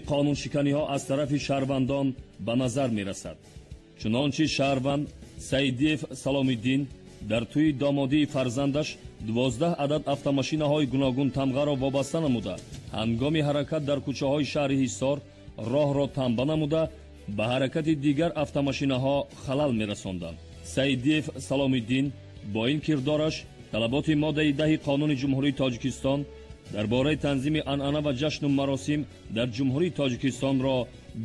قانونشکنی‌ها از طرف شهروندان به نظر می‌رسد. چنانچه شهروند سیدیف سلامی‌الدین در توی دامادی فرزندش 12 عدد автомашинаҳои гуногун тамғаро вобаста намуда ҳангоми ҳаракат дар кӯчаҳои шаҳри ҳисор роҳро тамба намуда ба ҳаракати дигар автомашинаҳо халал мерасонданд. саидиев саломиддин бо ин кирдораш талаботи моддаи 10 қонуни ҷумҳурии тоҷикистон дар бораи танзими анъана ва ҷашну маросим дар ҷумҳурии тоҷикистонро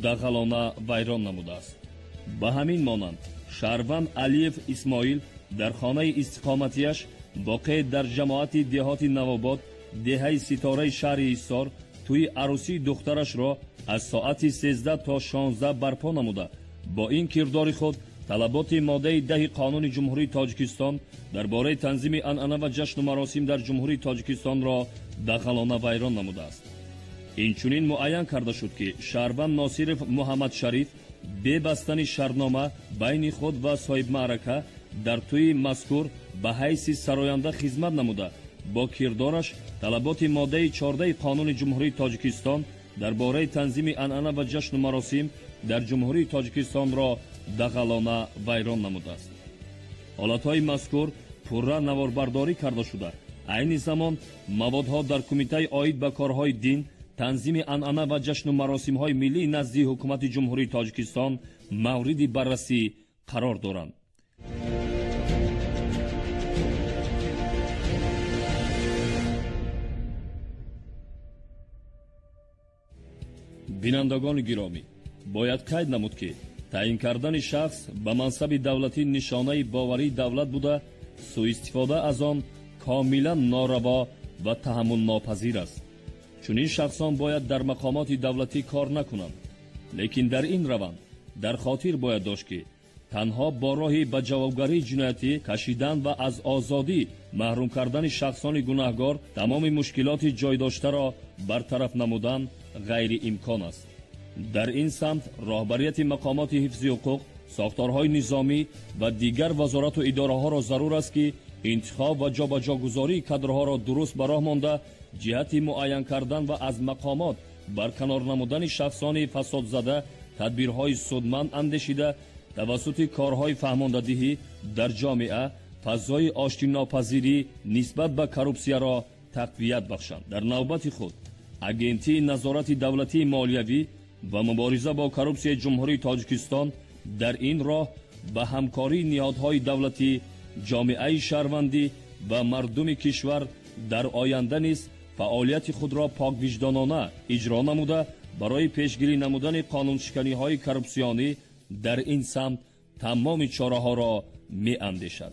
дағалона вайрон намудааст. ба ҳамин монанд шаҳрванд алиев исмоил дар хонаи истиқоматияш воқеъ дар ҷамоати деҳоти навобод деҳаи ситораи шаҳри ҳисор тӯи арӯсии духтарашро аз соати 13 то 16 барпо намуда бо ин кирдори худ талаботи моддаи 10 қонуни ҷумҳурии тоҷикистон дар бораи танзими анъана ва ҷашну маросим дар ҷумҳурии тоҷикистонро дағалона вайрон намудааст. инчунин муайян карда шуд ки шаҳрванд носиров муҳаммадшариф бе бастани шартнома байни худ ва соҳибмаърака дар тӯи мазкур ба ҳайси сароянда хизмат намуда бо кирдораш талаботи моддаи 14 қонуни ҷумҳурии тоҷикистон дар бораи танзими анъана ва ҷашну маросим дар ҷумҳурии тоҷикистонро дағалона вайрон намудааст. ҳолатҳои мазкур пурра наворбардорӣ карда шуда айни замон маводҳо дар кумитаи оид ба корҳои дин танзими анъана ва ҷашну маросимҳои миллии назди ҳукумати ҷумҳурии тоҷикистон мавриди баррасӣ қарор доранд. бинандагони гиромӣ, бояд қайд намуд ки таъин кардани шахс ба мансаби давлатӣ нишонаи боварии давлат буда сӯистифода аз он комилан нораво ва таҳаммулнопазир аст. чунин шахсон бояд дар мақомоти давлатӣ кор накунанд. лекин дар ин раванд дар хотир бояд дошт ки танҳо бо роҳи ба ҷавобгарии ҷиноятӣ кашидан ва аз озодӣ маҳрум кардани шахсони гунаҳгор тамоми мушкилоти ҷойдоштаро бартараф намудан ғайриимкон аст. дар ин самт роҳбарияти мақомоти ҳифзи ҳуқуқ, сохторҳои низомӣ ва дигар вазорату идораҳоро зарур аст ки интихоб ва ҷобаҷогузории кадрҳоро дуруст ба роҳ монда ҷиҳати муайян кардан ва аз мақомот барканор намудани шахсони фасодзада тадбирҳои судманд андешида тавассути корҳои фаҳмондадиҳӣ дар ҷомеа фазои оштинопазирӣ нисбат ба коррупсияро тақвият бахшанд. дар навбати худ агентии назорати давлатии молиявӣ ва мубориза бо коррупсияи ҷумҳурии тоҷикистон дар ин роҳ ба ҳамкории ниҳодҳои давлатӣ, ҷомеаи шаҳрвандӣ ва мардуми кишвар дар оянда низ фаъолияти худро поквиҷдонона иҷро намуда барои пешгирӣ намудани қонуншиканиҳои коррупсионӣ дар ин самт тамоми чораҳоро меандешад.